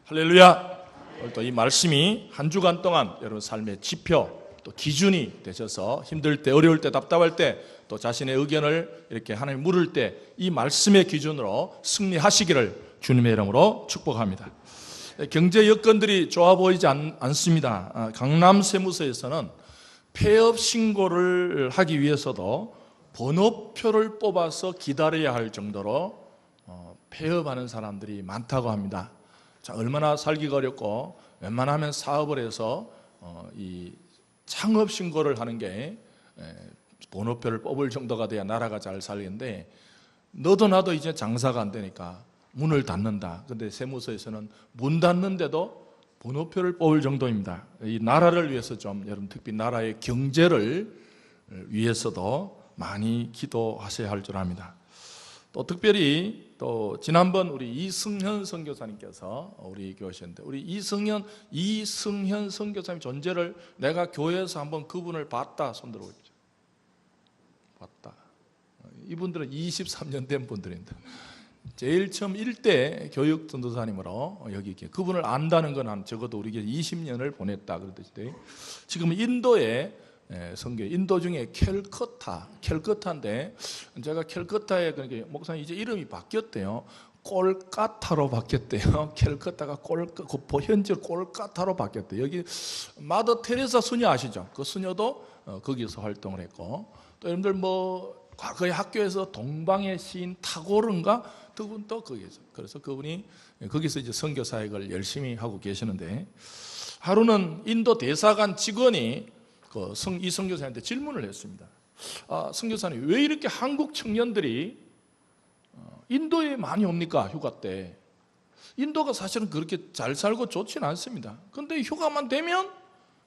할렐루야. 오늘 또 이 말씀이 한 주간 동안 여러분 삶의 지표 또 기준이 되셔서 힘들 때, 어려울 때, 답답할 때, 또 자신의 의견을 이렇게 하나님 물을 때 이 말씀의 기준으로 승리하시기를 주님의 이름으로 축복합니다. 경제 여건들이 좋아 보이지 않습니다. 강남 세무서에서는 폐업 신고를 하기 위해서도 번호표를 뽑아서 기다려야 할 정도로 폐업하는 사람들이 많다고 합니다. 자, 얼마나 살기가 어렵고 웬만하면 사업을 해서 이 창업 신고를 하는 게 번호표를 뽑을 정도가 돼야 나라가 잘 살겠는데, 너도 나도 이제 장사가 안 되니까 문을 닫는다. 근데 세무서에서는 문 닫는데도 번호표를 뽑을 정도입니다. 이 나라를 위해서 좀 여러분 특히 나라의 경제를 위해서도 많이 기도하셔야 할 줄 압니다. 또 특별히 또 지난번 우리 이승현 선교사님께서 우리 교회셨는데, 우리 이승현 선교사님 존재를 내가 교회에서 한번 그분을 봤다 손 들어보십시오. 봤다. 이분들은 23년 된 분들입니다. 제일 처음 1대 교육 전도사님으로 여기 이렇게 그분을 안다는 건 한 적어도 우리 교회 20년을 보냈다 그러듯이, 지금 인도에 선교, 인도 중에 캘커타인데, 제가 캘커타에 그러니까 목사님 이제 이름이 바뀌었대요. 콜카타로 바뀌었대요. 캘커타가 현재 콜카타로 바뀌었대요. 여기 마더 테레사 수녀 아시죠? 그 수녀도 거기서 활동을 했고, 또 여러분들 뭐 과거에 학교에서 동방의 시인 타고르인가 그분도 거기에서, 그래서 그분이 거기서 이제 선교 사역을 열심히 하고 계시는데, 하루는 인도 대사관 직원이 이 선교사님한테 질문을 했습니다. 선교사님, 왜 이렇게 한국 청년들이 인도에 많이 옵니까? 휴가 때. 인도가 사실은 그렇게 잘 살고 좋지는 않습니다. 그런데 휴가만 되면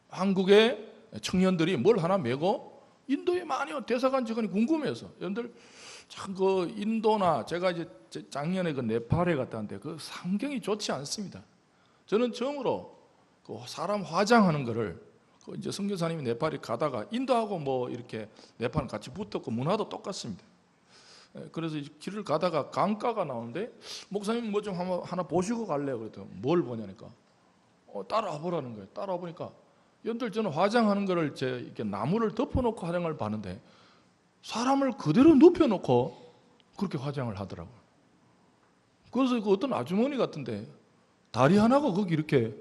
한국의 청년들이 뭘 하나 메고 인도에 많이 온 대사관 직원이 궁금해서. 여러분들 참 그 인도나, 제가 이제 작년에 그 네팔에 갔다 왔는데 그 상경이 좋지 않습니다. 저는 처음으로 그 사람 화장하는 거를, 이제 선교사님이 네팔에 가다가 인도하고 뭐 이렇게 네팔은 같이 붙었고 문화도 똑같습니다. 그래서 길을 가다가 강가가 나오는데, 목사님 뭐 좀 하나 보시고 갈래요? 그랬더니 뭘 보냐니까 따라와 보라는 거예요. 따라와 보니까 여러분들 저는 화장하는 거를 이렇게 나무를 덮어놓고 화장을 봤는데, 사람을 그대로 눕혀놓고 그렇게 화장을 하더라고요. 그래서 그 어떤 아주머니 같은데 다리 하나가 거기 이렇게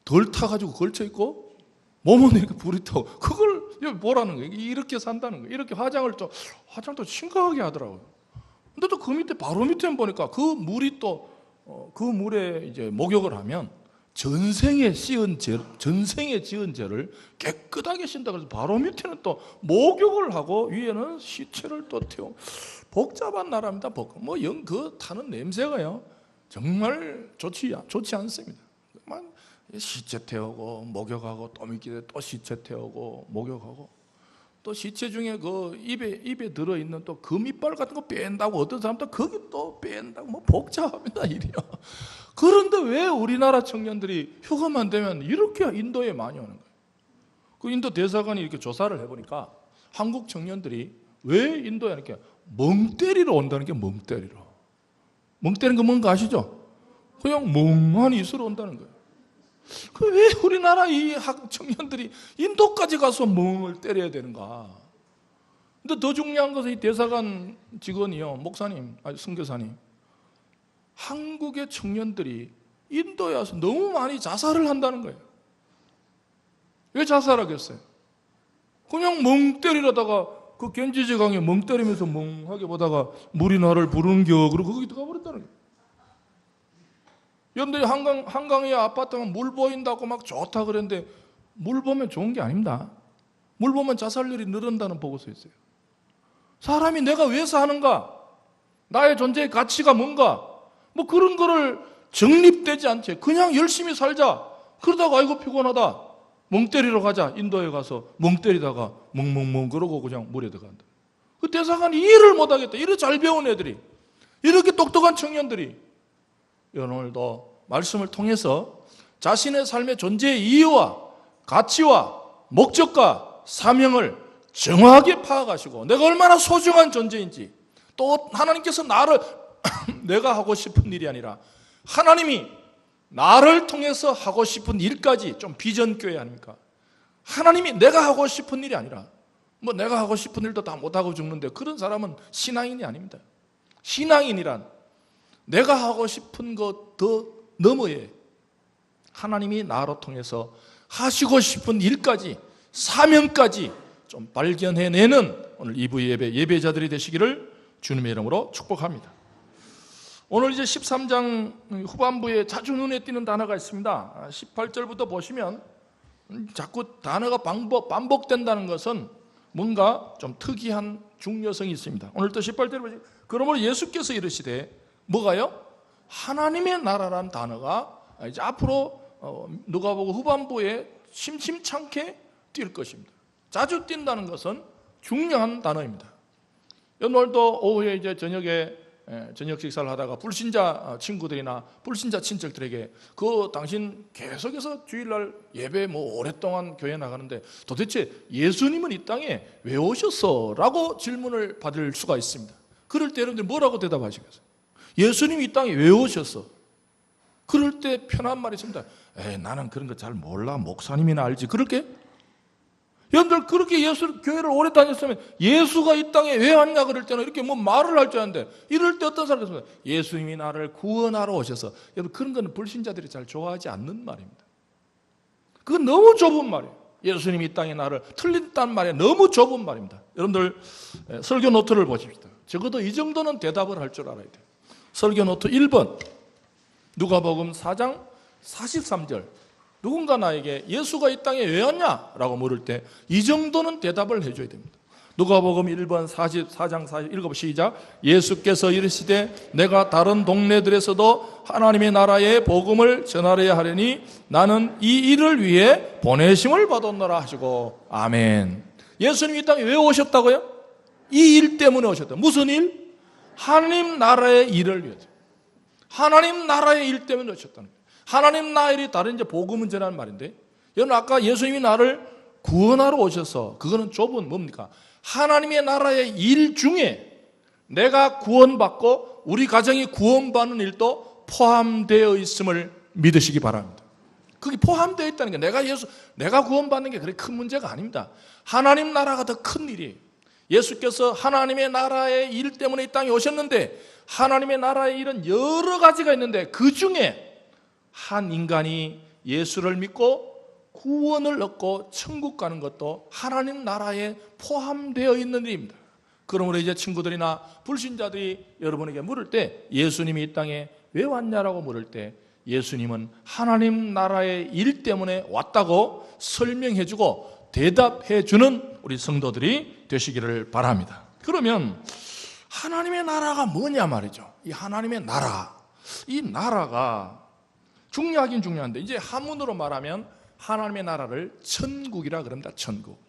덜 타가지고 걸쳐있고 몸은 이렇게 불이 타고, 그걸 뭐라는 거예요? 이렇게 산다는 거예요. 이렇게 화장도 심각하게 하더라고요. 근데 또 그 밑에, 바로 밑에 보니까 그 물이 또 그 물에 이제 목욕을 하면 전생에 지은 죄를 깨끗하게 씻는다. 그래서 바로 밑에는 또 목욕을 하고 위에는 시체를 또 태우고, 복잡한 나라입니다. 그 타는 냄새가요 정말 좋지 않습니다. 시체 태우고 목욕하고, 또 밑에 또 시체 태우고 목욕하고, 또 시체 중에 그 입에 들어있는 또 금이빨 같은 거 뺀다고, 어떤 사람도 거기 또 뺀다고, 뭐 복잡합니다 일이요. 그런데 왜 우리나라 청년들이 휴가만 되면 이렇게 인도에 많이 오는 거예요? 그 인도 대사관이 이렇게 조사를 해보니까 한국 청년들이 왜 인도에 이렇게 멍 때리러 온다는 게, 멍 때리는 거 뭔가 아시죠? 그냥 멍하니 있으러 온다는 거예요. 왜 우리나라 이 청년들이 인도까지 가서 멍을 때려야 되는가? 근데 더 중요한 것은 이 대사관 직원이요, 목사님, 선교사님, 한국의 청년들이 인도에 와서 너무 많이 자살을 한다는 거예요. 왜 자살하겠어요? 그냥 멍 때리려다가 그 gen지제 강에 멍 때리면서 멍하게 보다가 물이 나를 부르는 겨, 그러고 거기 들어가 버렸다는 거예요. 여러분들이 한강에 아파트가 물 보인다고 막 좋다 그랬는데, 물 보면 좋은 게 아닙니다. 물 보면 자살률이 늘어난다는 보고서 있어요. 사람이 내가 왜 사는가? 나의 존재의 가치가 뭔가? 뭐 그런 거를 정립되지 않지. 그냥 열심히 살자. 그러다가 아이고 피곤하다, 멍 때리러 가자. 인도에 가서 멍 때리다가 멍멍멍 그러고 그냥 물에 들어간다. 그 대사관이 일을 못하겠다. 이렇게 잘 배운 애들이, 이렇게 똑똑한 청년들이 오늘도 말씀을 통해서 자신의 삶의 존재의 이유와 가치와 목적과 사명을 정확하게 파악하시고, 내가 얼마나 소중한 존재인지, 또 하나님께서 나를 내가 하고 싶은 일이 아니라 하나님이 나를 통해서 하고 싶은 일까지 좀 비전교회 아닙니까? 하나님이 내가 하고 싶은 일이 아니라 뭐 내가 하고 싶은 일도 다 못하고 죽는데 그런 사람은 신앙인이 아닙니다. 신앙인이란 내가 하고 싶은 것 더 너머에 하나님이 나로 통해서 하시고 싶은 일까지, 사명까지 좀 발견해내는 오늘 2부 예배자들이 되시기를 주님의 이름으로 축복합니다. 오늘 이제 13장 후반부에 자주 눈에 띄는 단어가 있습니다. 18절부터 보시면 자꾸 단어가 반복된다는 것은 뭔가 좀 특이한 중요성이 있습니다. 오늘도 18절에 보시면 그러므로 예수께서 이르시되 뭐가요? 하나님의 나라라는 단어가 이제 앞으로 누가복음 후반부에 심심찮게 뛸 것입니다. 자주 뛴다는 것은 중요한 단어입니다. 오늘도 오후에 이제 저녁에 저녁 식사를 하다가 불신자 친구들이나 불신자 친척들에게 그 당신 계속해서 주일날 예배 뭐 오랫동안 교회 나가는데 도대체 예수님은 이 땅에 왜 오셨어? 라고 질문을 받을 수가 있습니다. 그럴 때 여러분들 뭐라고 대답하시겠어요? 예수님이 이 땅에 왜 오셨어? 그럴 때 편한 말이 있습니다. 나는 그런 거 잘 몰라. 목사님이나 알지. 그렇게? 여러분들 그렇게 교회를 오래 다녔으면 예수가 이 땅에 왜 왔냐 그럴 때는 이렇게 뭐 말을 할 줄 아는데 이럴 때 어떤 사람이 있습니다. 예수님이 나를 구원하러 오셔서. 여러분 그런 거는 불신자들이 잘 좋아하지 않는 말입니다. 그건 너무 좁은 말이에요. 예수님이 이 땅에 나를 틀린다는 말이 너무 좁은 말입니다. 여러분들 설교 노트를 보십시다. 적어도 이 정도는 대답을 할 줄 알아야 돼요. 설교 노트 1번 누가복음 4장 43절 누군가 나에게 예수가 이 땅에 왜 왔냐라고 물을 때 이 정도는 대답을 해줘야 됩니다. 누가복음 1번 44장 40 읽어보 시작. 예수께서 이르시되 내가 다른 동네들에서도 하나님의 나라의 복음을 전하려야 하려니 나는 이 일을 위해 보내심을 받았노라 하시고 아멘. 예수님이 이 땅에 왜 오셨다고요? 이 일 때문에 오셨다. 무슨 일? 하나님 나라의 일을 위해서. 하나님 나라의 일 때문에 오셨다는 거예요. 하나님 나라의 일이 다른 이제 복음은 전하는 말인데 여러분 아까 예수님이 나를 구원하러 오셔서 그거는 좁은 뭡니까? 하나님의 나라의 일 중에 내가 구원받고 우리 가정이 구원받는 일도 포함되어 있음을 믿으시기 바랍니다. 그게 포함되어 있다는 게 내가 구원받는 게 그렇게 큰 문제가 아닙니다. 하나님 나라가 더 큰 일이에요. 예수께서 하나님의 나라의 일 때문에 이 땅에 오셨는데 하나님의 나라의 일은 여러 가지가 있는데 그 중에 한 인간이 예수를 믿고 구원을 얻고 천국 가는 것도 하나님 나라에 포함되어 있는 일입니다. 그러므로 이제 친구들이나 불신자들이 여러분에게 물을 때 예수님이 이 땅에 왜 왔냐라고 물을 때 예수님은 하나님 나라의 일 때문에 왔다고 설명해주고 대답해주는 우리 성도들이 되시기를 바랍니다. 그러면 하나님의 나라가 뭐냐 말이죠. 이 하나님의 나라, 이 나라가 중요하긴 중요한데 이제 한문으로 말하면 하나님의 나라를 천국이라 그럽니다. 천국.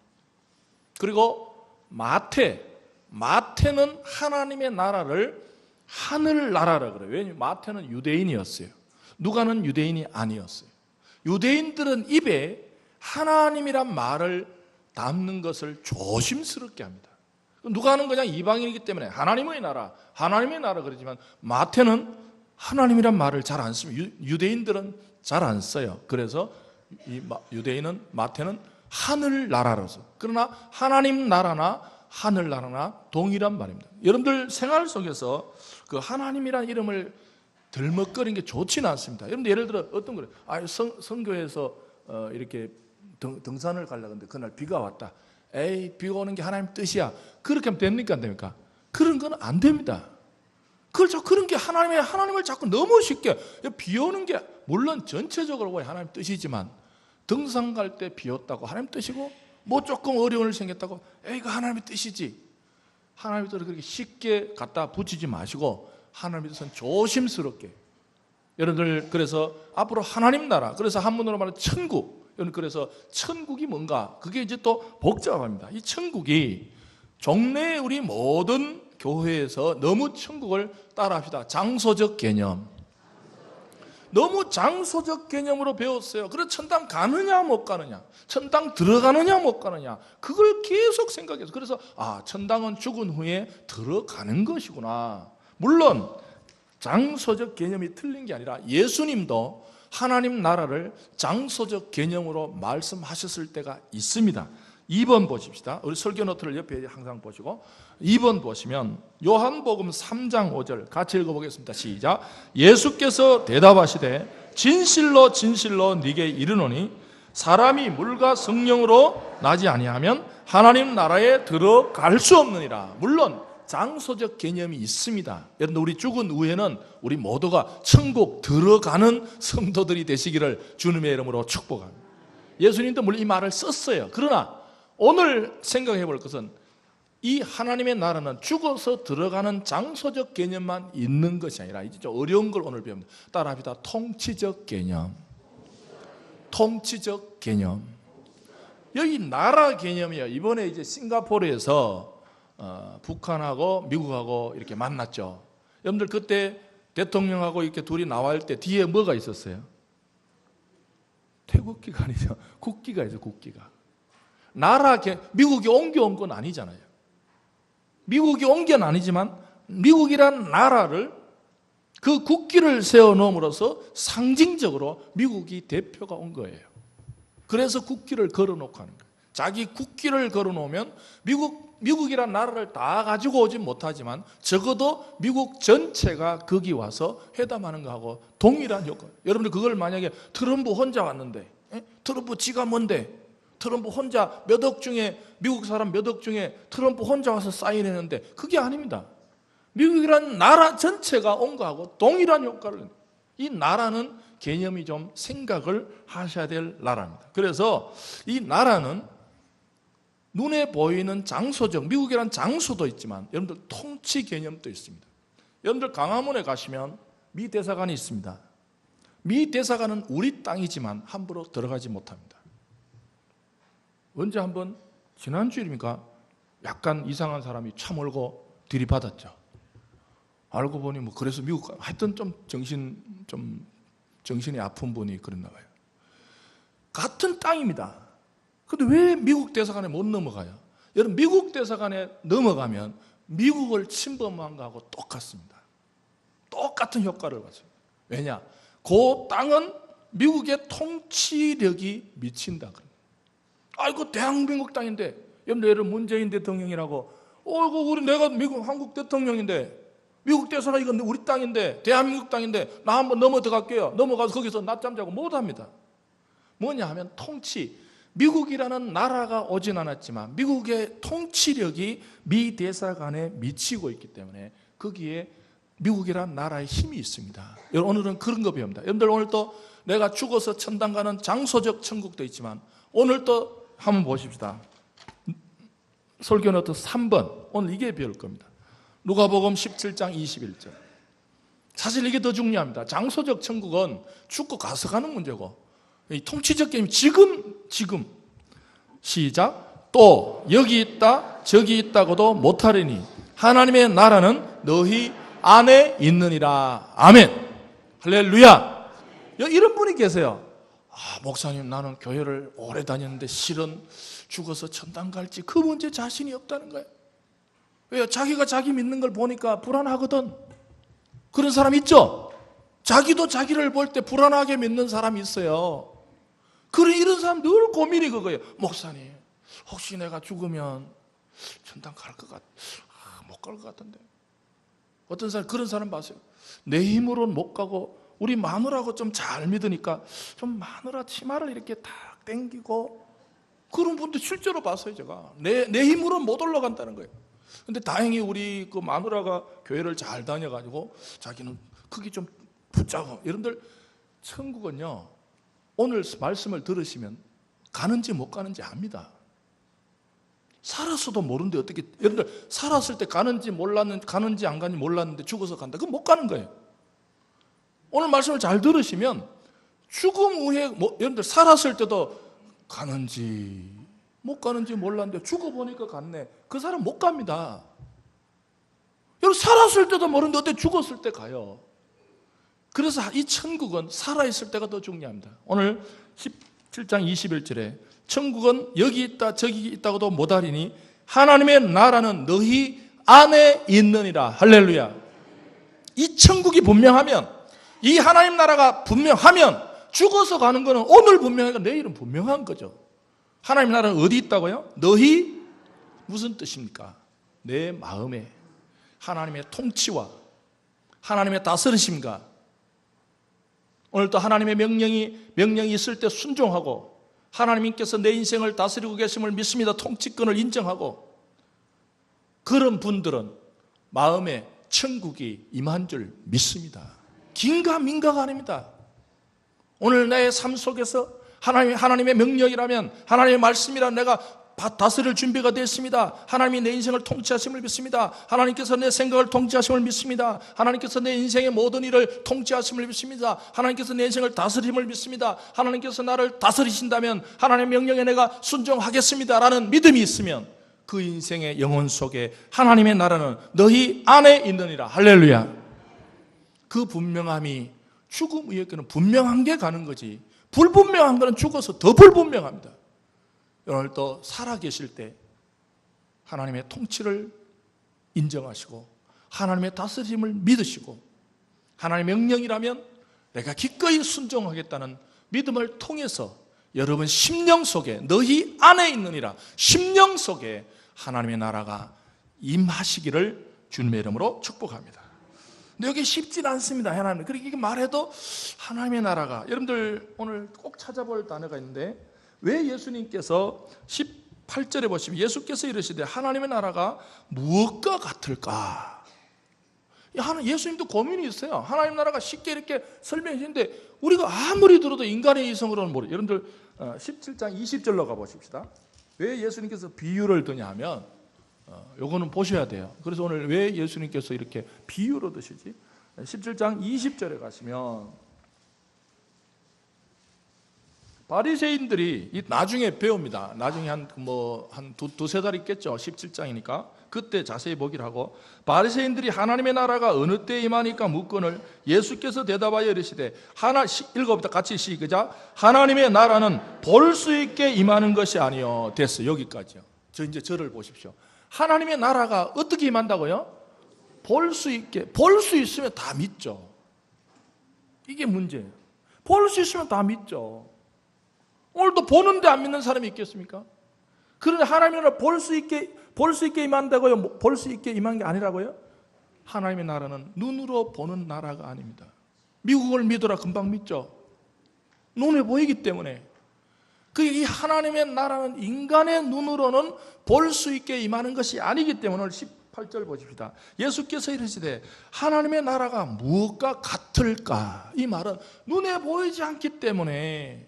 그리고 마태는 하나님의 나라를 하늘나라라 그래요. 왜냐하면 마태는 유대인이었어요. 누가는 유대인이 아니었어요. 유대인들은 입에 하나님이란 말을 담는 것을 조심스럽게 합니다. 누가는 그냥 이방인이기 때문에 하나님의 나라 그러지만 마태는 하나님이란 말을 잘 안 씁니다. 유대인들은 잘 안 써요. 그래서 마태는 하늘나라로서. 그러나 하나님 나라나 하늘나라나 동일한 말입니다. 여러분들 생활 속에서 그 하나님이란 이름을 들먹거리는 게 좋지는 않습니다. 여러분들 예를 들어 어떤 거예요? 성교에서 이렇게 등산을 가려고 하는데 그날 비가 왔다. 에이, 비가 오는 게 하나님 뜻이야. 그렇게 하면 됩니까? 안 됩니까? 그런 건 안 됩니다. 그렇죠. 그런 게 하나님을 자꾸 너무 쉽게 비 오는 게 물론 전체적으로 보면 하나님 뜻이지만 등산 갈 때 비 왔다고 하나님 뜻이고 뭐 조금 어려운 일 생겼다고 에이, 이거 하나님의 뜻이지. 하나님의 뜻을 그렇게 쉽게 갖다 붙이지 마시고 하나님의 뜻은 조심스럽게. 여러분들 그래서 앞으로 하나님 나라, 그래서 한문으로 말하면 천국. 그래서 천국이 뭔가 그게 이제 또 복잡합니다. 이 천국이 종래 우리 모든 교회에서 너무 천국을 따라합시다. 장소적 개념. 너무 장소적 개념으로 배웠어요. 그래서 천당 가느냐 못 가느냐, 천당 들어가느냐 못 가느냐, 그걸 계속 생각해서 그래서 천당은 죽은 후에 들어가는 것이구나. 물론 장소적 개념이 틀린 게 아니라 예수님도 하나님 나라를 장소적 개념으로 말씀하셨을 때가 있습니다. 2번 보십시다. 우리 설교 노트를 옆에 항상 보시고 2번 보시면 요한복음 3장 5절 같이 읽어보겠습니다. 시작. 예수께서 대답하시되 진실로 진실로 네게 이르노니 사람이 물과 성령으로 나지 아니하면 하나님 나라에 들어갈 수 없느니라. 물론 장소적 개념이 있습니다. 여러분, 우리 죽은 후에는 우리 모두가 천국 들어가는 성도들이 되시기를 주님의 이름으로 축복합니다. 예수님도 물론 이 말을 썼어요. 그러나 오늘 생각해 볼 것은 이 하나님의 나라는 죽어서 들어가는 장소적 개념만 있는 것이 아니라 이제 좀 어려운 걸 오늘 배웁니다. 따라합시다. 통치적 개념. 통치적 개념. 여기 나라 개념이요. 이번에 이제 싱가포르에서 북한하고 미국하고 이렇게 만났죠. 여러분들 그때 대통령하고 이렇게 둘이 나올 때 뒤에 뭐가 있었어요? 태극기가 아니죠. 국기가 있어요. 국기가. 미국이 옮겨온 건 아니잖아요. 미국이 옮겨는 아니지만 미국이란 나라를 그 국기를 세워놓음으로써 상징적으로 미국이 대표가 온 거예요. 그래서 국기를 걸어놓고 하는 거예요. 자기 국기를 걸어놓으면 미국이란 나라를 다 가지고 오진 못하지만 적어도 미국 전체가 거기 와서 회담하는 거하고 동일한 효과. 여러분들 그걸 만약에 트럼프 혼자 왔는데, 트럼프 지가 뭔데? 트럼프 혼자 몇 억 중에 미국 사람 몇 억 중에 트럼프 혼자 와서 사인했는데 그게 아닙니다. 미국이란 나라 전체가 온 거하고 동일한 효과를. 이 나라는 개념이 좀 생각을 하셔야 될 나라입니다. 그래서 이 나라는 눈에 보이는 장소적, 미국이란 장소도 있지만 여러분들 통치 개념도 있습니다. 여러분들 강화문에 가시면 미 대사관이 있습니다. 미 대사관은 우리 땅이지만 함부로 들어가지 못합니다. 언제 한번 지난주일입니까? 약간 이상한 사람이 차 몰고 들이받았죠. 알고 보니 뭐 그래서 미국 하여튼 좀 정신이 아픈 분이 그랬나 봐요. 같은 땅입니다. 근데 왜 미국 대사관에 못 넘어가요? 여러분, 미국 대사관에 넘어가면 미국을 침범한 거하고 똑같습니다. 똑같은 효과를 받습니다. 왜냐? 그 땅은 미국의 통치력이 미친다. 아이고 대한민국 땅인데, 여러분 문재인 대통령이라고, 우리 내가 미국 한국 대통령인데, 미국 대사관 이건 우리 땅인데, 대한민국 땅인데 나 한번 넘어 들어갈게요. 넘어가서 거기서 낮잠 자고 못합니다. 뭐냐 하면 통치. 미국이라는 나라가 오진 않았지만 미국의 통치력이 미 대사관에 미치고 있기 때문에 거기에 미국이라는 나라의 힘이 있습니다. 여러분, 오늘은 그런 거 배웁니다. 여러분들 오늘 또 내가 죽어서 천당 가는 장소적 천국도 있지만 오늘 또 한번 보십시다. 설교노트 3번. 오늘 이게 배울 겁니다. 누가복음 17장 21절. 사실 이게 더 중요합니다. 장소적 천국은 죽고 가서 가는 문제고, 이 통치적 개념 지금 시작. 또 여기 있다 저기 있다고도 못하리니 하나님의 나라는 너희 안에 있느니라. 아멘. 할렐루야. 이런 분이 계세요. 목사님, 나는 교회를 오래 다녔는데 실은 죽어서 천당 갈지 그 문제 자신이 없다는 거예요. 왜요? 자기가 자기 믿는 걸 보니까 불안하거든. 그런 사람 있죠? 자기도 자기를 볼 때 불안하게 믿는 사람이 있어요. 이런 사람 늘 고민이 그거예요. 목사님, 혹시 내가 죽으면 천당 갈 것 못 갈 것 같은데. 어떤 사람, 그런 사람 봤어요. 내 힘으로는 못 가고 우리 마누라하고 좀 잘 믿으니까 좀 마누라 치마를 이렇게 탁 당기고, 그런 분들 실제로 봤어요. 제가 내 힘으로는 못 올라간다는 거예요. 근데 다행히 우리 그 마누라가 교회를 잘 다녀가지고 자기는 크게 좀 붙잡고. 여러분들, 천국은요, 오늘 말씀을 들으시면 가는지 못 가는지 압니다. 살았어도 모르는데 어떻게, 여러분들 살았을 때 가는지 안 가는지 몰랐는데 죽어서 간다. 그건 못 가는 거예요. 오늘 말씀을 잘 들으시면 죽음 후에 여러분들 살았을 때도 가는지 못 가는지 몰랐는데 죽어보니까 갔네. 그 사람 못 갑니다. 여러분, 살았을 때도 모르는데 어떻게 죽었을 때 가요? 그래서 이 천국은 살아있을 때가 더 중요합니다. 오늘 17장 21절에 천국은 여기 있다 저기 있다고도 못하리니 하나님의 나라는 너희 안에 있느니라. 할렐루야. 이 천국이 분명하면, 이 하나님 나라가 분명하면 죽어서 가는 거는 오늘 분명하니까 내일은 분명한 거죠. 하나님 나라는 어디 있다고요? 너희, 무슨 뜻입니까? 내 마음에 하나님의 통치와 하나님의 다스리심과 오늘도 하나님의 명령이 있을 때 순종하고 하나님께서 내 인생을 다스리고 계심을 믿습니다. 통치권을 인정하고 그런 분들은 마음에 천국이 임한 줄 믿습니다. 긴가민가가 아닙니다. 오늘 나의 삶 속에서 하나님의 명령이라면, 하나님의 말씀이라면 내가 다스릴 준비가 됐습니다. 하나님이 내 인생을 통치하심을 믿습니다. 하나님께서 내 생각을 통치하심을 믿습니다. 하나님께서 내 인생의 모든 일을 통치하심을 믿습니다. 하나님께서 내 인생을 다스림을 믿습니다. 하나님께서 나를 다스리신다면 하나님의 명령에 내가 순종하겠습니다 라는 믿음이 있으면 그 인생의 영혼 속에 하나님의 나라는 너희 안에 있느니라. 할렐루야. 그 분명함이 죽음 위에는 분명한 게 가는 거지, 불분명한 거는 죽어서 더 불분명합니다. 오늘 또 살아계실 때 하나님의 통치를 인정하시고 하나님의 다스림을 믿으시고 하나님의 명령이라면 내가 기꺼이 순종하겠다는 믿음을 통해서 여러분 심령 속에, 너희 안에 있느니라, 심령 속에 하나님의 나라가 임하시기를 주님의 이름으로 축복합니다. 근데 여기 쉽진 않습니다. 하나님, 그렇게 말해도 하나님의 나라가, 여러분들 오늘 꼭 찾아볼 단어가 있는데, 왜 예수님께서 18절에 보시면 예수께서 이르시되 하나님의 나라가 무엇과 같을까? 예수님도 고민이 있어요. 하나님 나라가 쉽게 이렇게 설명하시는데 우리가 아무리 들어도 인간의 이성으로는 모르죠. 여러분들 17장 20절로 가보십시다. 왜 예수님께서 비유를 드냐 하면 요거는 보셔야 돼요. 그래서 오늘 왜 예수님께서 이렇게 비유로 드시지? 17장 20절에 가시면 바리새인들이 나중에 배웁니다. 나중에 한 두세 달 있겠죠. 17장이니까 그때 자세히 보기를 하고, 바리새인들이 하나님의 나라가 어느 때 임하니까 묻거늘 예수께서 대답하여 이르시되 읽어봅니다. 같이 시작. 하나님의 나라는 볼 수 있게 임하는 것이 아니요. 됐어. 여기까지요. 이제 저를 보십시오. 하나님의 나라가 어떻게 임한다고요? 볼 수 있게. 볼 수 있으면 다 믿죠. 이게 문제예요. 볼 수 있으면 다 믿죠. 오늘도 보는데 안 믿는 사람이 있겠습니까? 그런데 하나님의 나라 볼 수 있게 임한다고요? 볼 수 있게 임한 게 아니라고요? 하나님의 나라는 눈으로 보는 나라가 아닙니다. 미국을 믿어라 금방 믿죠. 눈에 보이기 때문에. 이 하나님의 나라는 인간의 눈으로는 볼 수 있게 임하는 것이 아니기 때문에 오늘 18절 보십시다. 예수께서 이르시되 하나님의 나라가 무엇과 같을까? 이 말은 눈에 보이지 않기 때문에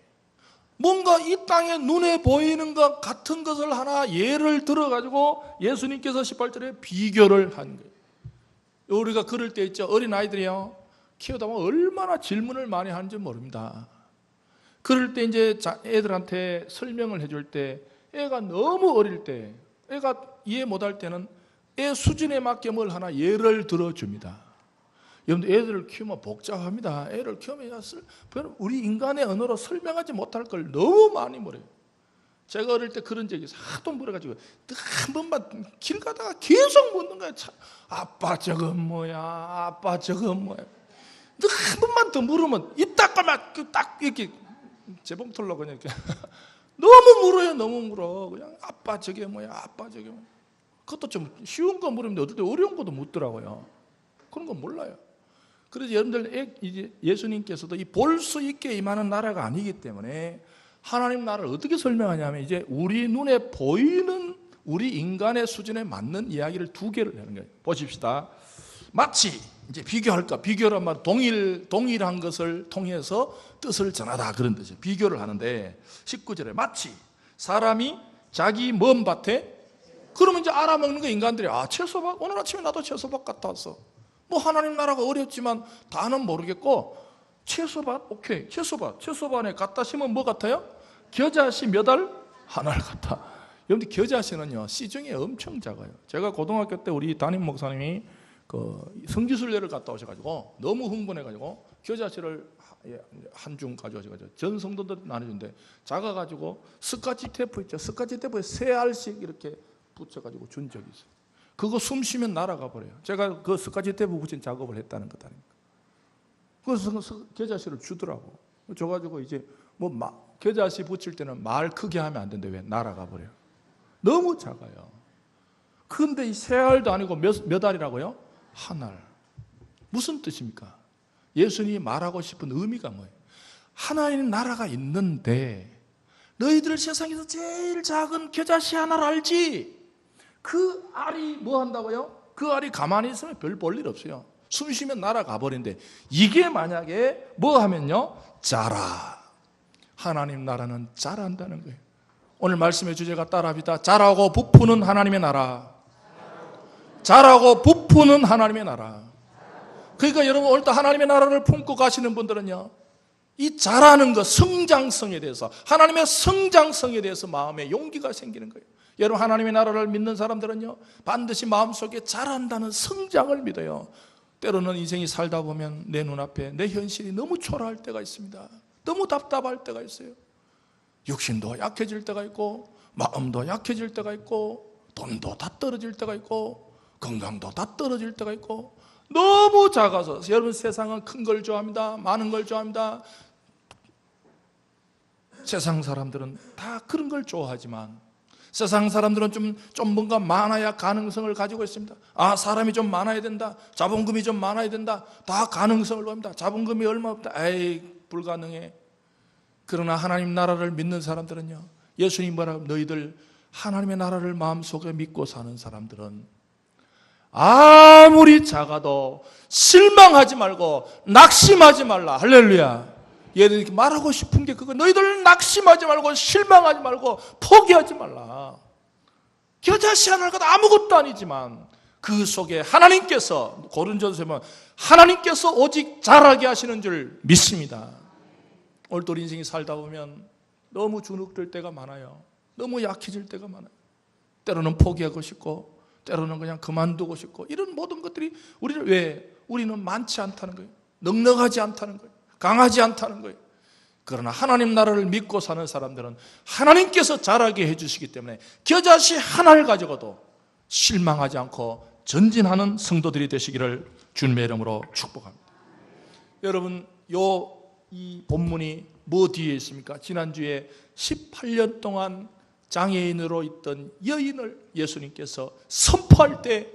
뭔가 이 땅에 눈에 보이는 것 같은 것을 하나 예를 들어가지고 예수님께서 18절에 비교를 한 거예요. 우리가 그럴 때 있죠. 어린아이들이요, 키우다 보면 얼마나 질문을 많이 하는지 모릅니다. 그럴 때 이제 애들한테 설명을 해줄 때, 애가 너무 어릴 때, 애가 이해 못할 때는 애 수준에 맞게 뭘 하나 예를 들어줍니다. 여러분들 애들을 키우면 복잡합니다. 애를 키우면 우리 인간의 언어로 설명하지 못할 걸 너무 많이 물어요. 제가 어릴 때 그런 적이 있어요. 하도 물어가지고 한 번만 길 가다가 계속 묻는 거예요. 아빠 저건 뭐야? 아빠 저건 뭐야? 한 번만 더 물으면 이따가만 딱 이렇게 재봉틀로 그냥 이렇게 너무 물어요. 너무 물어. 그냥 아빠 저게 뭐야? 아빠 저게 뭐야? 그것도 좀 쉬운 거 물으면 어떨 때 어려운 것도 묻더라고요. 그런 거 몰라요. 그래서 여러분들 이제 예수님께서도 이 볼 수 있게 임하는 나라가 아니기 때문에 하나님 나라를 어떻게 설명하냐면 이제 우리 눈에 보이는 우리 인간의 수준에 맞는 이야기를 두 개를 하는 거예요. 보십시다. 마치 이제 비교란 말 동일한 것을 통해서 뜻을 전하다 그런 뜻이에요. 비교를 하는데 19절에 마치 사람이 자기 먼 밭에, 그러면 이제 알아먹는 거 인간들이 채소밭, 오늘 아침에 나도 채소밭 갔다 왔어. 뭐 하나님 나라가 어렵지만 다는 모르겠고 채소밭, 오케이, 채소밭에 갖다 심으면 뭐 같아요? 겨자씨 몇 알? 한 알 같아. 여러분들 겨자씨는요 시중에 엄청 작아요. 제가 고등학교 때 우리 담임 목사님이 그 성지순례를 갔다 오셔가지고 너무 흥분해가지고 겨자씨를 한 중 가져오셔가지고 전 성도들 나눠준데 작아가지고 스카치 테이프 있죠. 스카치 테이프에 3알씩 이렇게 붙여가지고 준 적이 있어요. 그거 숨 쉬면 날아가 버려요. 제가 그 스카치 테이프 붙인 작업을 했다는 것 아닙니까? 그래서 겨자씨를 주더라고. 줘가지고 이제 겨자씨 붙일 때는 말 크게 하면 안 되는데 왜 날아가 버려요? 너무 작아요. 근데 이 세 알도 아니고 몇 알이라고요? 한 알. 무슨 뜻입니까? 예수님이 말하고 싶은 의미가 뭐예요? 하나님 나라가 있는데 너희들 세상에서 제일 작은 겨자씨 하나를 알지? 그 알이 뭐 한다고요? 그 알이 가만히 있으면 별 볼 일 없어요. 숨 쉬면 날아가 버린데 이게 만약에 뭐 하면요? 자라. 하나님 나라는 자란다는 거예요. 오늘 말씀의 주제가 따라합니다. 자라고 부푸는 하나님의 나라. 자라고 부푸는 하나님의 나라. 그러니까 여러분 오늘 또 하나님의 나라를 품고 가시는 분들은요, 이 자라는 것, 성장성에 대해서, 하나님의 성장성에 대해서 마음에 용기가 생기는 거예요. 여러분 하나님의 나라를 믿는 사람들은요, 반드시 마음속에 자란다는 성장을 믿어요. 때로는 인생이 살다 보면 내 눈앞에 내 현실이 너무 초라할 때가 있습니다. 너무 답답할 때가 있어요. 육신도 약해질 때가 있고, 마음도 약해질 때가 있고, 돈도 다 떨어질 때가 있고, 건강도 다 떨어질 때가 있고, 너무 작아서. 여러분 세상은 큰 걸 좋아합니다. 많은 걸 좋아합니다. 세상 사람들은 다 그런 걸 좋아하지만 세상 사람들은 좀 뭔가 많아야 가능성을 가지고 있습니다. 아, 사람이 좀 많아야 된다. 자본금이 좀 많아야 된다. 다 가능성을 봅니다. 자본금이 얼마 없다. 에이, 불가능해. 그러나 하나님 나라를 믿는 사람들은요, 예수님 뭐라고, 너희들 하나님의 나라를 마음속에 믿고 사는 사람들은 아무리 작아도 실망하지 말고 낙심하지 말라. 할렐루야. 얘들이 이렇게 말하고 싶은 게 그거, 너희들 낙심하지 말고 실망하지 말고 포기하지 말라. 겨자씨 하나가 아무것도 아니지만 그 속에 하나님께서, 고린도전서에 보면 하나님께서 오직 자라게 하시는 줄 믿습니다. 오늘 또 인생이 살다 보면 너무 주눅들 때가 많아요. 너무 약해질 때가 많아요. 때로는 포기하고 싶고, 때로는 그냥 그만두고 싶고, 이런 모든 것들이 우리는 많지 않다는 거예요. 넉넉하지 않다는 거예요. 강하지 않다는 거예요. 그러나 하나님 나라를 믿고 사는 사람들은 하나님께서 자라게 해주시기 때문에 겨자씨 하나를 가지고도 실망하지 않고 전진하는 성도들이 되시기를 주님의 이름으로 축복합니다. 여러분, 이 본문이 뭐 뒤에 있습니까? 지난주에 18년 동안 장애인으로 있던 여인을 예수님께서 선포할 때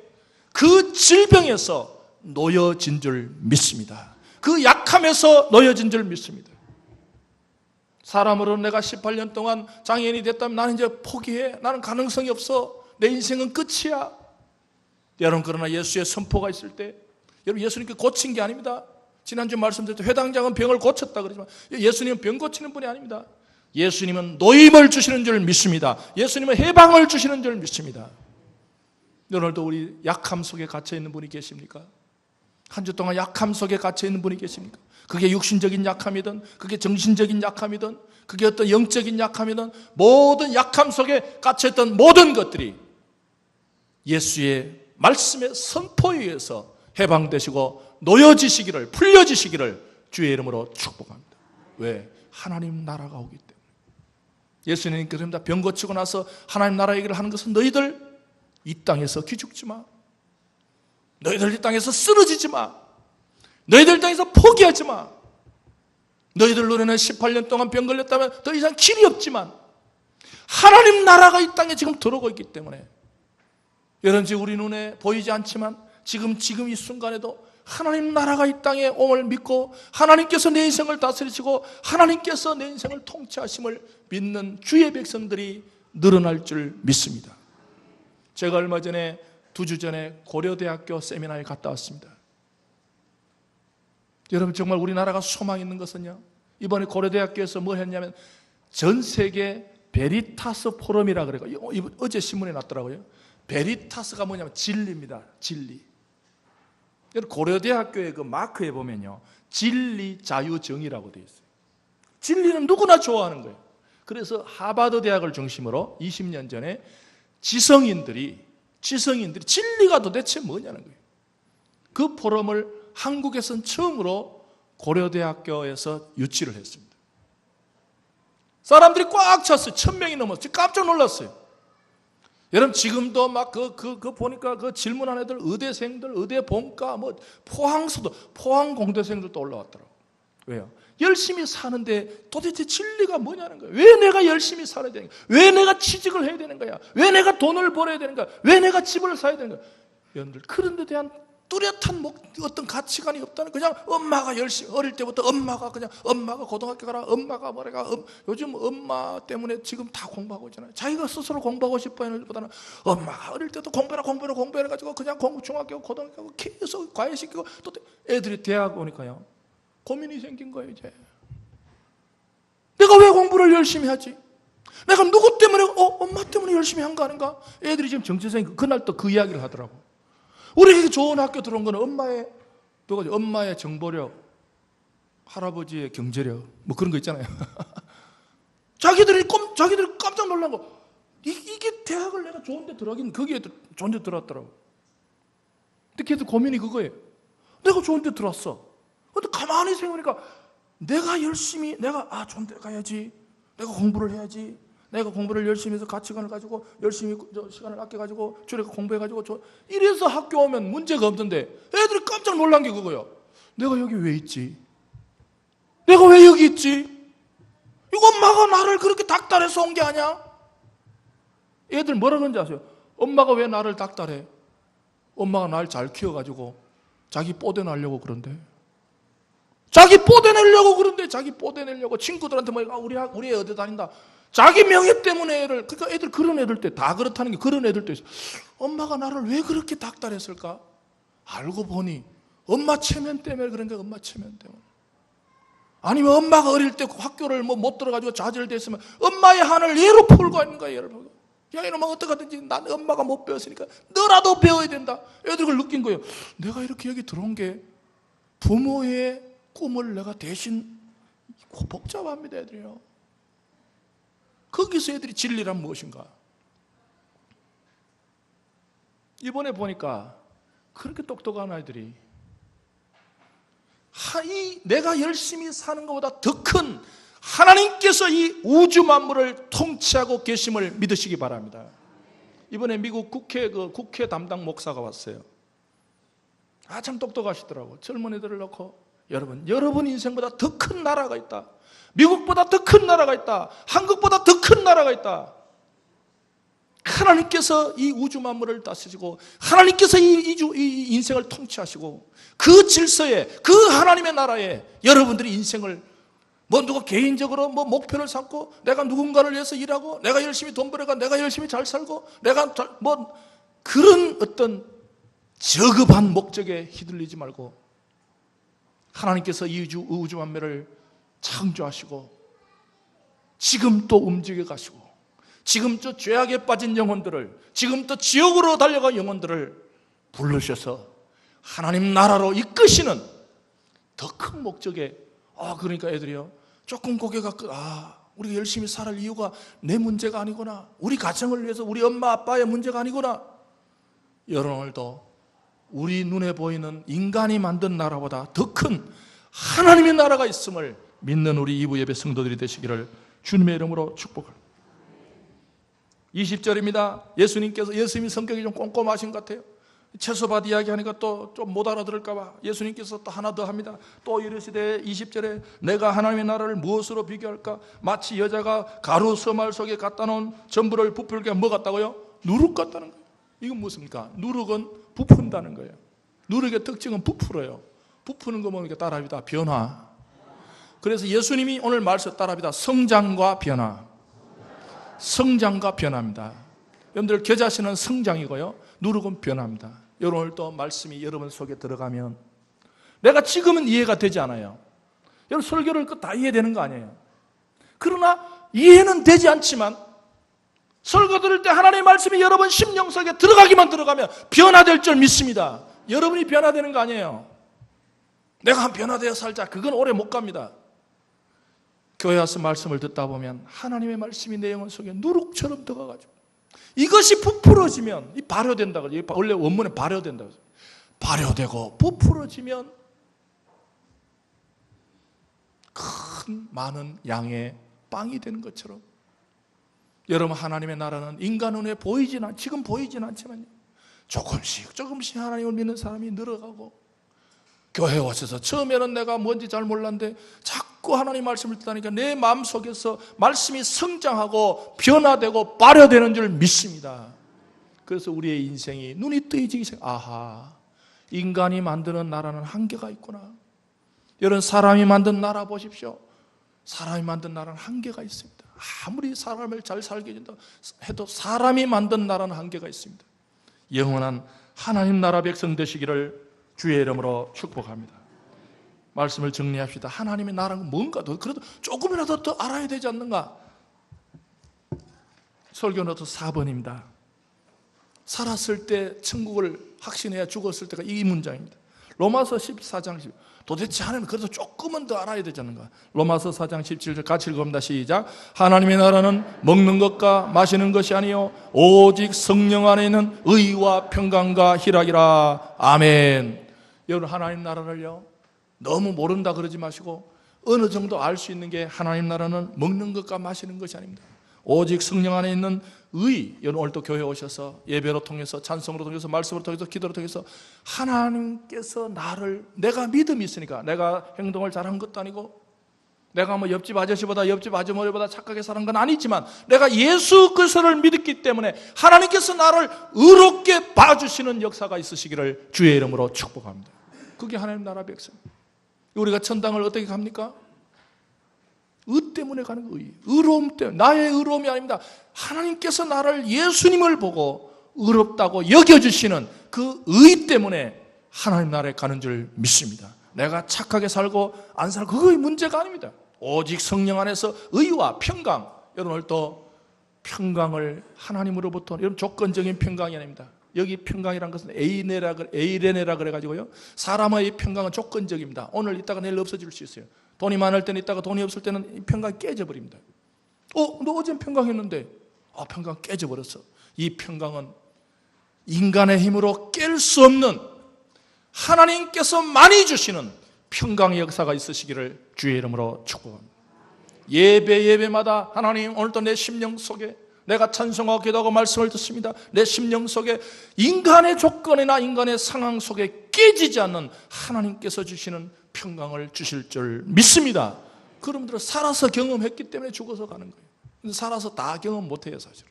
그 질병에서 놓여진 줄 믿습니다. 그 약함에서 놓여진 줄 믿습니다. 사람으로 내가 18년 동안 장애인이 됐다면 나는 이제 포기해. 나는 가능성이 없어. 내 인생은 끝이야. 여러분, 그러나 예수의 선포가 있을 때, 여러분, 예수님께 고친 게 아닙니다. 지난주 말씀드렸죠. 회당장은 병을 고쳤다 그러지만 예수님은 병 고치는 분이 아닙니다. 예수님은 노임을 주시는 줄 믿습니다. 예수님은 해방을 주시는 줄 믿습니다. 오늘도 우리 약함 속에 갇혀 있는 분이 계십니까? 한 주 동안 약함 속에 갇혀 있는 분이 계십니까? 그게 육신적인 약함이든, 그게 정신적인 약함이든, 그게 어떤 영적인 약함이든, 모든 약함 속에 갇혀있던 모든 것들이 예수의 말씀의 선포에 의해서 해방되시고 놓여지시기를, 풀려지시기를 주의 이름으로 축복합니다. 왜? 하나님 나라가 오기 때문에. 예수님이 그럽니다. 병 고치고 나서 하나님 나라 얘기를 하는 것은 너희들 이 땅에서 기죽지 마. 너희들 이 땅에서 쓰러지지 마. 너희들 이 땅에서 포기하지 마. 너희들 눈에는 18년 동안 병 걸렸다면 더 이상 길이 없지만 하나님 나라가 이 땅에 지금 들어오고 있기 때문에, 여러분, 지금 우리 눈에 보이지 않지만 지금 이 순간에도 하나님 나라가 이 땅에 옴을 믿고 하나님께서 내 인생을 다스리시고 하나님께서 내 인생을 통치하심을 믿는 주의 백성들이 늘어날 줄 믿습니다. 제가 얼마 전에 2주 전에 고려대학교 세미나에 갔다 왔습니다. 여러분, 정말 우리나라가 소망 있는 것은요, 이번에 고려대학교에서 뭘 했냐면 전 세계 베리타스 포럼이라 그래요. 어제 신문에 났더라고요. 베리타스가 뭐냐면 진리입니다. 진리. 고려대학교의 그 마크에 보면요, 진리, 자유, 정의라고 되어 있어요. 진리는 누구나 좋아하는 거예요. 그래서 하버드 대학을 중심으로 20년 전에 지성인들이 진리가 도대체 뭐냐는 거예요. 그 포럼을 한국에서는 처음으로 고려대학교에서 유치를 했습니다. 사람들이 꽉 찼어요. 1000명이 넘었어요. 깜짝 놀랐어요. 여러분 지금도 막 보니까 그 질문한 애들 의대생들, 의대 본과 뭐 포항 공대생들도 올라왔더라고. 왜요? 열심히 사는데 도대체 진리가 뭐냐는 거예요. 왜 내가 열심히 살아야 되는 거야? 왜 내가 취직을 해야 되는 거야? 왜 내가 돈을 벌어야 되는 거야? 왜 내가 집을 사야 되는 거야? 여러분들 그런 데 대한 뚜렷한 어떤 가치관이 없다는, 그냥 엄마가 열심히, 어릴 때부터 엄마가 고등학교 가라, 엄마가 뭐래가, 요즘 엄마 때문에 지금 다 공부하고 있잖아요. 자기가 스스로 공부하고 싶어 하는 것보다는 엄마가 어릴 때도 공부해가지고 그냥 중학교, 고등학교 계속 과외시키고, 또 애들이 대학 오니까요 고민이 생긴 거예요. 이제 내가 왜 공부를 열심히 하지? 내가 누구 때문에, 엄마 때문에 열심히 한 거 아닌가? 애들이 지금 정체성이, 그날 또 그 이야기를 하더라고. 우리에게 좋은 학교 들어온 거는 엄마의 정보력, 할아버지의 경제력, 뭐 그런 거 있잖아요. 자기들이 깜짝 놀란 거. 이게 대학을 내가 좋은 데 들어가긴, 거기에 좋은 데 들어왔더라고. 근데 걔들 고민이 그거예요. 내가 좋은 데 들어왔어. 근데 가만히 생각하니까 내가 좋은 데 가야지. 내가 공부를 해야지. 내가 공부를 열심히 해서 가치관을 가지고 열심히 시간을 아껴가지고 줄여서 공부해가지고 이래서 학교 오면 문제가 없던데 애들이 깜짝 놀란 게 그거예요. 내가 여기 왜 있지? 내가 왜 여기 있지? 이거 엄마가 나를 그렇게 닥달해서 온 게 아니야? 애들 뭐라 그런지 아세요? 엄마가 왜 나를 닥달해? 엄마가 날 잘 키워가지고 자기 뽀대내려고 그런데 자기 뽀대내려고 친구들한테 우리 애 어디 다닌다, 자기 명예 때문에 그러니까 애들 그런 애들 때 다 그렇다는 게, 그런 애들 때 엄마가 나를 왜 그렇게 닥달했을까? 알고 보니 엄마 체면 때문에 그런 거야. 엄마 체면 때문에. 아니면 엄마가 어릴 때 학교를 못 들어가지고 좌절됐으면 엄마의 한을 얘로 풀고 있는 거야. 얘를 풀고. 야 이놈아 어떡하든지 난 엄마가 못 배웠으니까 너라도 배워야 된다. 애들 그걸 느낀 거예요. 내가 이렇게 여기 들어온 게 부모의 꿈을 내가 대신, 복잡합니다 애들이요. 거기서 애들이 진리란 무엇인가? 이번에 보니까 그렇게 똑똑한 아이들이 내가 열심히 사는 것보다 더 큰 하나님께서 이 우주 만물을 통치하고 계심을 믿으시기 바랍니다. 이번에 미국 국회 담당 목사가 왔어요. 참 똑똑하시더라고. 젊은 애들을 놓고 여러분 인생보다 더 큰 나라가 있다. 미국보다 더 큰 나라가 있다. 한국보다 더 큰 나라가 있다. 하나님께서 이 우주 만물을 다스리시고 하나님께서 이 인생을 통치하시고 그 질서에, 그 하나님의 나라에 여러분들이 인생을 누가 개인적으로 목표를 삼고 내가 누군가를 위해서 일하고 내가 열심히 돈 벌어가 내가 열심히 잘 살고 내가 그런 어떤 저급한 목적에 휘둘리지 말고 하나님께서 이 우주 만물을 창조하시고 지금 또 움직여 가시고 지금 저 죄악에 빠진 영혼들을, 지금 또 지옥으로 달려간 영혼들을 부르셔서 하나님 나라로 이끄시는 더 큰 목적에, 그러니까 애들이요 조금 고개가 우리가 열심히 살할 이유가 내 문제가 아니구나, 우리 가정을 위해서 우리 엄마 아빠의 문제가 아니구나. 여러분들도 우리 눈에 보이는 인간이 만든 나라보다 더 큰 하나님의 나라가 있음을 믿는 우리 이부 예배 성도들이 되시기를 주님의 이름으로 축복합니다. 20절입니다. 예수님 성격이 좀 꼼꼼하신 것 같아요. 채소밭 이야기하니까 또 좀 못 알아들을까 봐 예수님께서 또 하나 더 합니다. 또 이르시되 20절에 내가 하나님의 나라를 무엇으로 비교할까? 마치 여자가 가루 서말 속에 갖다 놓은 전부를 부풀게 뭐 같다고요? 누룩 같다는 거예요. 이건 무엇입니까? 누룩은 부푼다는 거예요. 누룩의 특징은 부풀어요. 부푸는 거 보니까 따라합니다. 변화. 그래서 예수님이 오늘 말씀 따라합니다. 성장과 변화. 성장과 변화입니다. 여러분들 겨자씨는 성장이고요, 누룩은 변화입니다. 여러분 또 말씀이 여러분 속에 들어가면 내가 지금은 이해가 되지 않아요. 여러분 설교를 다 이해되는 거 아니에요. 그러나 이해는 되지 않지만 설교 들을 때 하나님의 말씀이 여러분 심령 속에 들어가면 변화될 줄 믿습니다. 여러분이 변화되는 거 아니에요. 내가 변화되어 살자, 그건 오래 못 갑니다. 교회 와서 말씀을 듣다 보면 하나님의 말씀이 내 영혼 속에 누룩처럼 들어가가지고 이것이 부풀어지면 발효된다고, 원래 원문에 발효된다고, 발효되고 부풀어지면 큰 많은 양의 빵이 되는 것처럼 여러분, 하나님의 나라는 인간 눈에 지금 보이진 않지만요, 조금씩 하나님을 믿는 사람이 늘어가고, 교회에 오셔서 처음에는 내가 뭔지 잘 몰랐는데 자꾸 하나님 말씀을 듣다니까 내 마음속에서 말씀이 성장하고 변화되고 발효되는 줄 믿습니다. 그래서 우리의 인생이 눈이 뜨이기 시작. 아하, 인간이 만드는 나라는 한계가 있구나. 여러분, 사람이 만든 나라 보십시오. 사람이 만든 나라는 한계가 있습니다. 아무리 사람을 잘 살게 해준다 해도 사람이 만든 나라는 한계가 있습니다. 영원한 하나님 나라 백성 되시기를 주의 이름으로 축복합니다. 말씀을 정리합시다. 하나님의 나라는 뭔가 더, 그래도 조금이라도 더 알아야 되지 않는가? 설교노트 4번입니다. 살았을 때 천국을 확신해야 죽었을 때가 이 문장입니다. 로마서 14장 10. 도대체 하나님은 그래도 조금은 더 알아야 되지 않는가? 로마서 4장 17절 같이 읽어봅니다. 시작. 하나님의 나라는 먹는 것과 마시는 것이 아니요 오직 성령 안에 있는 의와 평강과 희락이라. 아멘. 여러분, 하나님 나라를요, 너무 모른다 그러지 마시고 어느 정도 알 수 있는 게, 하나님 나라는 먹는 것과 마시는 것이 아닙니다. 오직 성령 안에 있는 의. 여러분, 오늘 또 교회 오셔서 예배로 통해서, 찬송으로 통해서, 말씀으로 통해서, 기도로 통해서 하나님께서 내가 믿음이 있으니까, 내가 행동을 잘한 것도 아니고, 내가 뭐 옆집 아저머니보다 착하게 사는 건 아니지만, 내가 예수 그리스도를 믿었기 때문에 하나님께서 나를 의롭게 봐주시는 역사가 있으시기를 주의 이름으로 축복합니다. 그게 하나님 나라 백성. 우리가 천당을 어떻게 갑니까? 의 때문에 가는 거예요. 의로움 때문에. 나의 의로움이 아닙니다. 하나님께서 나를, 예수님을 보고 의롭다고 여겨주시는 그 의 때문에 하나님 나라에 가는 줄 믿습니다. 내가 착하게 살고 안 살고 그거의 문제가 아닙니다. 오직 성령 안에서 의와 평강. 여러분, 오늘 또 평강을 하나님으로부터, 여러분, 조건적인 평강이 아닙니다. 여기 평강이란 것은 에이레네라 그래가지고요, 사람의 평강은 조건적입니다. 오늘 있다가 내일 없어질 수 있어요. 돈이 많을 때는 있다가 돈이 없을 때는 이 평강이 깨져버립니다. 너 어젠 평강했는데, 평강 깨져버렸어. 이 평강은 인간의 힘으로 깰 수 없는, 하나님께서 많이 주시는 평강의 역사가 있으시기를 주의 이름으로 축복합니다. 예배마다 하나님, 오늘도 내 심령 속에, 내가 찬송하고 기도하고 말씀을 듣습니다. 내 심령 속에 인간의 조건이나 인간의 상황 속에 깨지지 않는 하나님께서 주시는 평강을 주실 줄 믿습니다. 그분들은 살아서 경험했기 때문에 죽어서 가는 거예요. 살아서 다 경험 못해요, 사실은.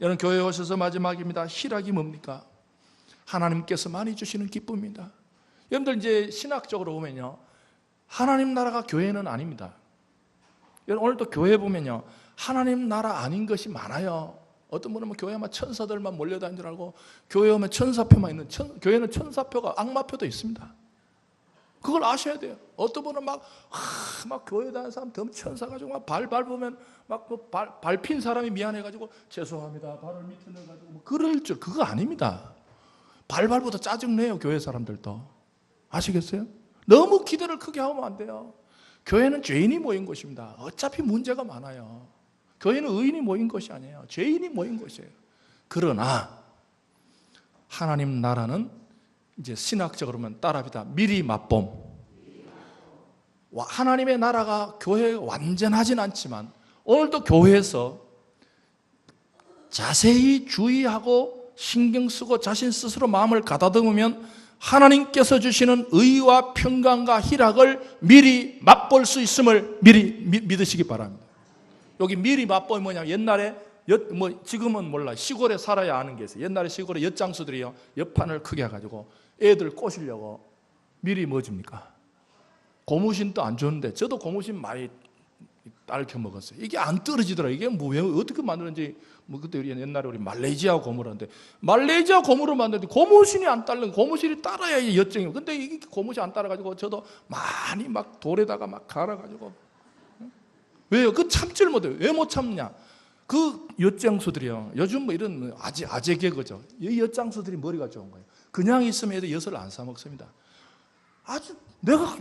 여러분, 교회에 오셔서 마지막입니다. 희락이 뭡니까? 하나님께서 많이 주시는 기쁨입니다. 여러분들, 이제 신학적으로 보면요, 하나님 나라가 교회는 아닙니다. 여러분, 오늘도 교회 보면요, 하나님 나라 아닌 것이 많아요. 어떤 분은 교회만 천사들만 몰려다니는 줄 알고, 교회 오면 천사표만 있는, 교회는 천사표가, 악마표도 있습니다. 그걸 아셔야 돼요. 어떤 분은 막 교회 다니는 사람 덤 천사 가지고 막 발 밟으면 밟힌 사람이 미안해가지고 죄송합니다, 발을 밑에 넣어가지고 그럴 줄. 그거 아닙니다. 발발보다 짜증내요, 교회 사람들도. 아시겠어요? 너무 기대를 크게 하면 안 돼요. 교회는 죄인이 모인 곳입니다. 어차피 문제가 많아요. 교회는 의인이 모인 것이 아니에요. 죄인이 모인 것이에요. 그러나 하나님 나라는 이제 신학적으로 보면 따라합니다. 미리 맛봄. 하나님의 나라가 교회에 완전하진 않지만 오늘도 교회에서 자세히 주의하고 신경 쓰고 자신 스스로 마음을 가다듬으면 하나님께서 주시는 의와 평강과 희락을 미리 맛볼 수 있음을 미리 믿으시기 바랍니다. 여기 미리 맛보면 뭐냐면, 옛날에 지금은 몰라, 시골에 살아야 아는 게 있어요. 옛날에 시골에 엿장수들이요, 엿판을 크게 해가지고 애들 꼬시려고 미리 뭐 줍니까? 고무신도 안 줬는데, 저도 고무신 많이 딸켜 먹었어요. 이게 안 떨어지더라. 이게 왜 어떻게 만드는지. 그때 옛날에 우리 말레이시아 고무를 하는데, 말레이시아 고무를 만드는데 고무신이 안 따르는, 고무신이 따라야 엿쟁이에요. 근데 이게 고무신 안 따라가지고 저도 많이 막 돌에다가 막 갈아가지고. 왜요? 그 참지를 못해요. 왜 못 참느냐? 그 엿장수들이요, 요즘 이런 아재 개그죠. 이 엿장수들이 머리가 좋은 거예요. 그냥 있으면 애들 엿을 안 사 먹습니다. 아주 내가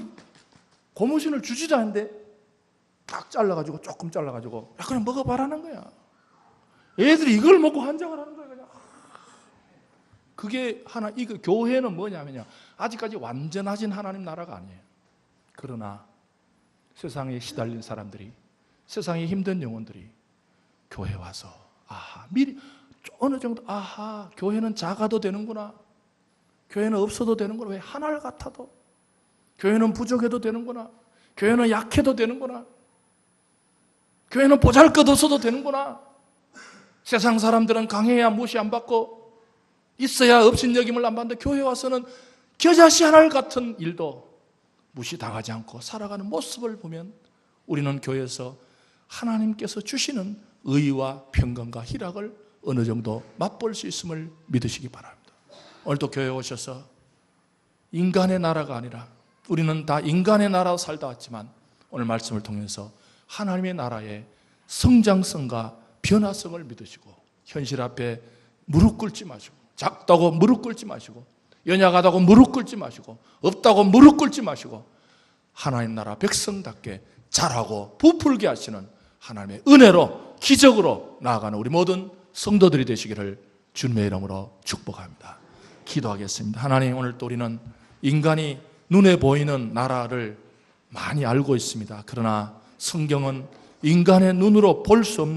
고무신을 주지도 않는데 딱 잘라가지고, 조금 잘라가지고 그냥 먹어봐라는 거야. 애들이 이걸 먹고 환장을 하는 거야, 그냥. 그게 이거 교회는 뭐냐면요, 아직까지 완전하진 하나님 나라가 아니에요. 그러나 세상에 시달린 사람들이, 세상에 힘든 영혼들이 교회 와서 미리 어느 정도 교회는 작아도 되는구나, 교회는 없어도 되는구나, 왜 하나를 같아도, 교회는 부족해도 되는구나, 교회는 약해도 되는구나, 교회는 보잘것없어도 되는구나, 세상 사람들은 강해야 무시 안 받고 있어야 업신여김을 안 받는데 교회 와서는 겨자씨 하나를 같은 일도 무시당하지 않고 살아가는 모습을 보면 우리는 교회에서 하나님께서 주시는 의와 평강과 희락을 어느 정도 맛볼 수 있음을 믿으시기 바랍니다. 오늘도 교회에 오셔서 인간의 나라가 아니라, 우리는 다 인간의 나라로 살다 왔지만 오늘 말씀을 통해서 하나님의 나라의 성장성과 변화성을 믿으시고 현실 앞에 무릎 꿇지 마시고, 작다고 무릎 꿇지 마시고, 연약하다고 무릎 꿇지 마시고, 없다고 무릎 꿇지 마시고, 하나님 나라 백성답게 자라고 부풀게 하시는 하나님의 은혜로 기적으로 나아가는 우리 모든 성도들이 되시기를 주님의 이름으로 축복합니다. 기도하겠습니다. 하나님, 오늘 또 우리는 인간이 눈에 보이는 나라를 많이 알고 있습니다. 그러나 성경은 인간의 눈으로 볼 수 없는